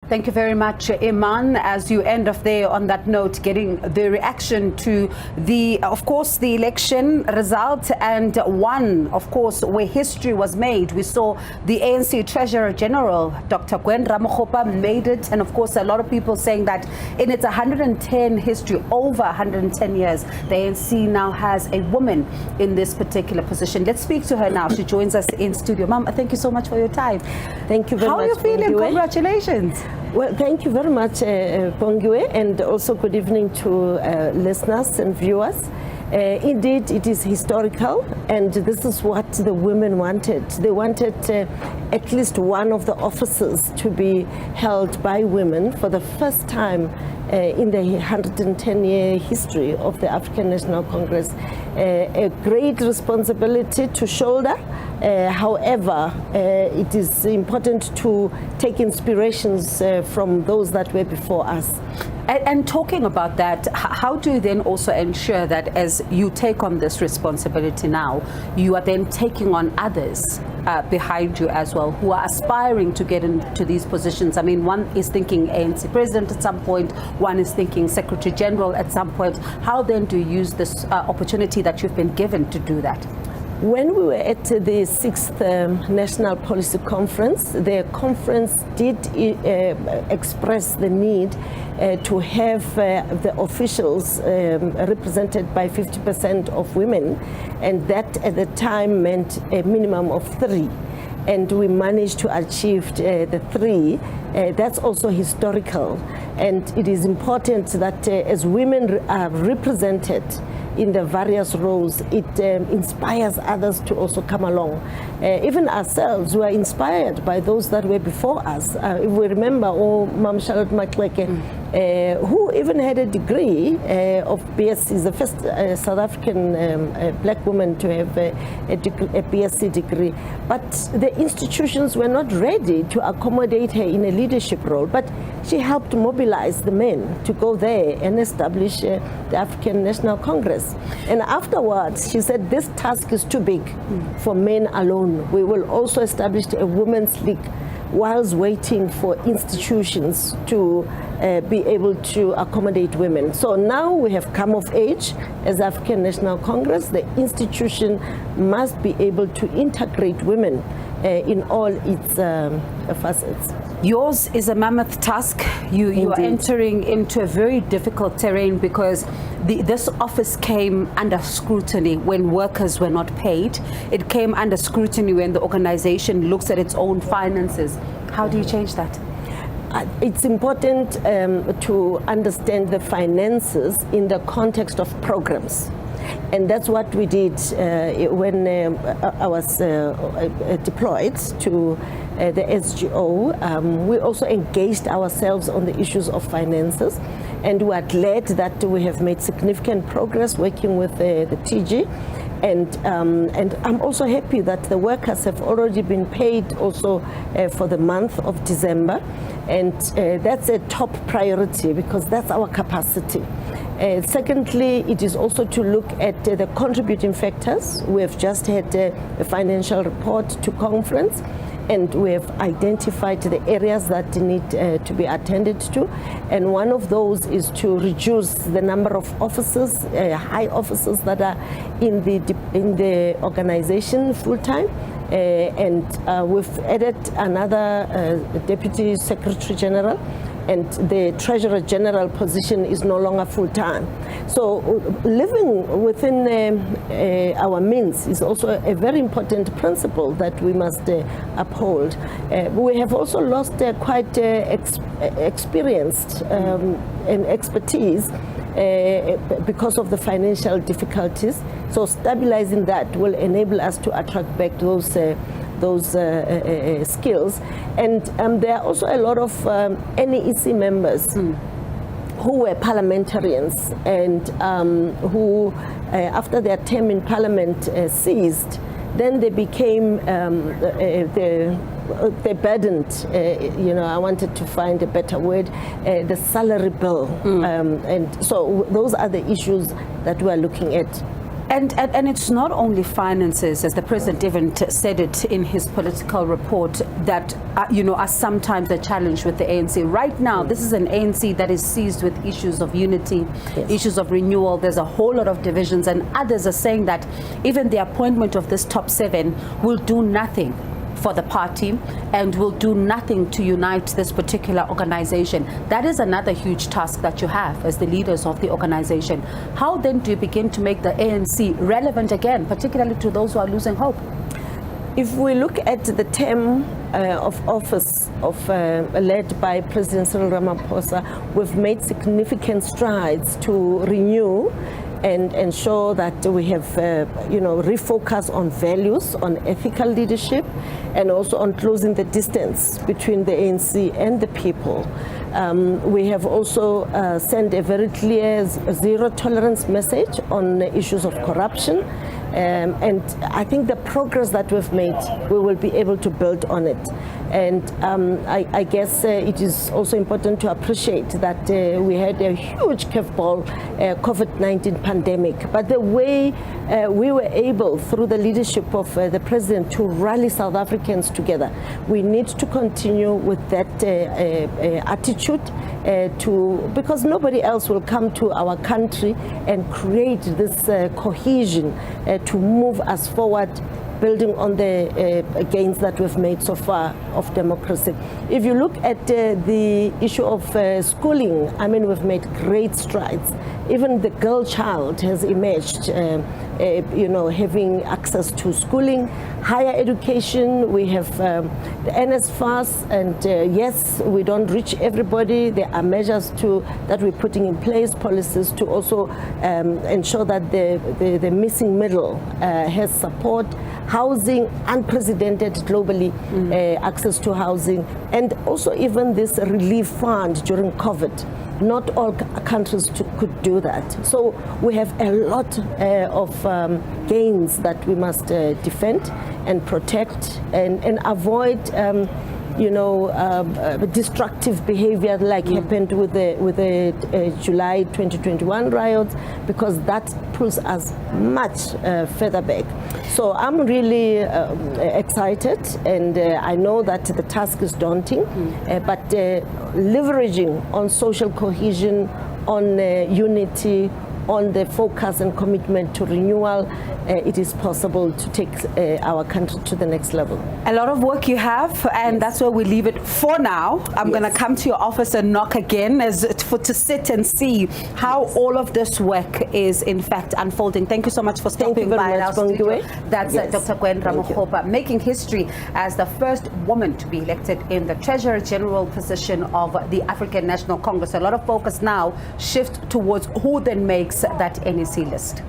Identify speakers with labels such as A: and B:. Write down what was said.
A: Thank you very much, Iman. As you end off there on that note, getting the reaction to the, of course, the election result, and one, of course, where history was made. We saw the ANC Treasurer General, Dr. Gwen Ramokgopa, made it, and of course, a lot of people saying that in its 110 history, over 110 years, the ANC now has a woman in this particular position. Let's speak to her now. She joins us in studio. Ma'am, thank you so much for your time.
B: Thank you very much.
A: How are you feeling? Congratulations.
B: Well, thank you very much, Bongiwe, and also good evening to listeners and viewers. Indeed, it is historical, and this is what the women wanted. They wanted at least one of the offices to be held by women for the first time in the 110-year history of the African National Congress. A great responsibility to shoulder. However, it is important to take inspirations from those that were before us.
A: And talking about that, how do you then also ensure that as you take on this responsibility now, you are then taking on others behind you as well, who are aspiring to get into these positions? I mean, one is thinking ANC President at some point, one is thinking Secretary General at some point. How then do you use this opportunity that you've been given to do that?
B: When we were at the 6th National Policy Conference, the conference did express the need to have the officials represented by 50% of women, and that at the time meant a minimum of 3. And we managed to achieve the 3. That's also historical, and it is important that as women are represented in the various roles, it inspires others to also come along. Even ourselves, we are inspired by those that were before us. If we remember, Mam Charlotte Makleke, who even had a degree of BSc, the first South African black woman to have a BSc degree. But the institutions were not ready to accommodate her in a leadership role, but she helped mobilize the men to go there and establish the African National Congress. And afterwards, she said, this task is too big for men alone. We will also establish a women's league whilst waiting for institutions to be able to accommodate women. So now we have come of age as African National Congress. The institution must be able to integrate women in all its facets.
A: Yours is a mammoth task. You are entering into a very difficult terrain, because this office came under scrutiny when workers were not paid. It came under scrutiny when the organization looks at its own finances. How do you change that?
B: It's important to understand the finances in the context of programs. And that's what we did when I was deployed to the SGO. We also engaged ourselves on the issues of finances, and we are glad that we have made significant progress working with the TG. And I'm also happy that the workers have already been paid also for the month of December. And that's a top priority, because that's our capacity. Secondly, it is also to look at the contributing factors. We have just had a financial report to conference, and we have identified the areas that need to be attended to. And one of those is to reduce the number of officers, high officers that are in the organization full-time. And we've added another Deputy Secretary General, and the Treasurer General position is no longer full-time. So living within our means is also a very important principle that we must uphold. We have also lost quite experienced and expertise because of the financial difficulties. So stabilizing that will enable us to attract back those skills. And there are also a lot of NEC members who were parliamentarians and who, after their term in parliament ceased, then they became they burdened, I wanted to find a better word, the salary bill. And so those are the issues that we are looking at.
A: And it's not only finances, as the president even said it in his political report, that are sometimes a challenge with the ANC. Right now, this is an ANC that is seized with issues of unity, issues of renewal. There's a whole lot of divisions, and others are saying that even the appointment of this top 7 will do nothing for the party and will do nothing to unite this particular organization. That is another huge task that you have as the leaders of the organization. How then do you begin to make the ANC relevant again, particularly to those who are losing hope?
B: If we look at the term of office led by President Cyril Ramaphosa, we've made significant strides to renew and ensure that we have, refocus on values, on ethical leadership, and also on closing the distance between the ANC and the people. We have also sent a very clear zero tolerance message on issues of corruption. And I think the progress that we've made, we will be able to build on it. And I guess it is also important to appreciate that we had a huge curveball, COVID-19 pandemic. But the way we were able, through the leadership of the president, to rally South Africans together, we need to continue with that attitude because nobody else will come to our country and create this cohesion to move us forward, building on the gains that we've made so far of democracy. If you look at the issue of schooling, I mean, we've made great strides. Even the girl child has emerged, having access to schooling, higher education. We have the NSFAS, and yes, we don't reach everybody. There are measures that we're putting in place, policies to also ensure that the missing middle has support. Housing, unprecedented globally, access to housing, and also even this relief fund during COVID. Not all countries could do that. So we have a lot of gains that we must defend and protect and avoid destructive behavior like happened with the July 2021 riots, because that pulls us much further back. So I'm really excited, and I know that the task is daunting, but leveraging on social cohesion, on unity, on the focus and commitment to renewal, it is possible to take our country to the next level.
A: A lot of work you have, and that's where we leave it for now. I'm going to come to your office and knock again to sit and see how all of this work is in fact unfolding. Thank you so much for stopping by our studio. That's Dr. Gwen Ramokgopa, making history as the first woman to be elected in the Treasurer General position of the African National Congress. A lot of focus now shift towards who then makes that NEC list.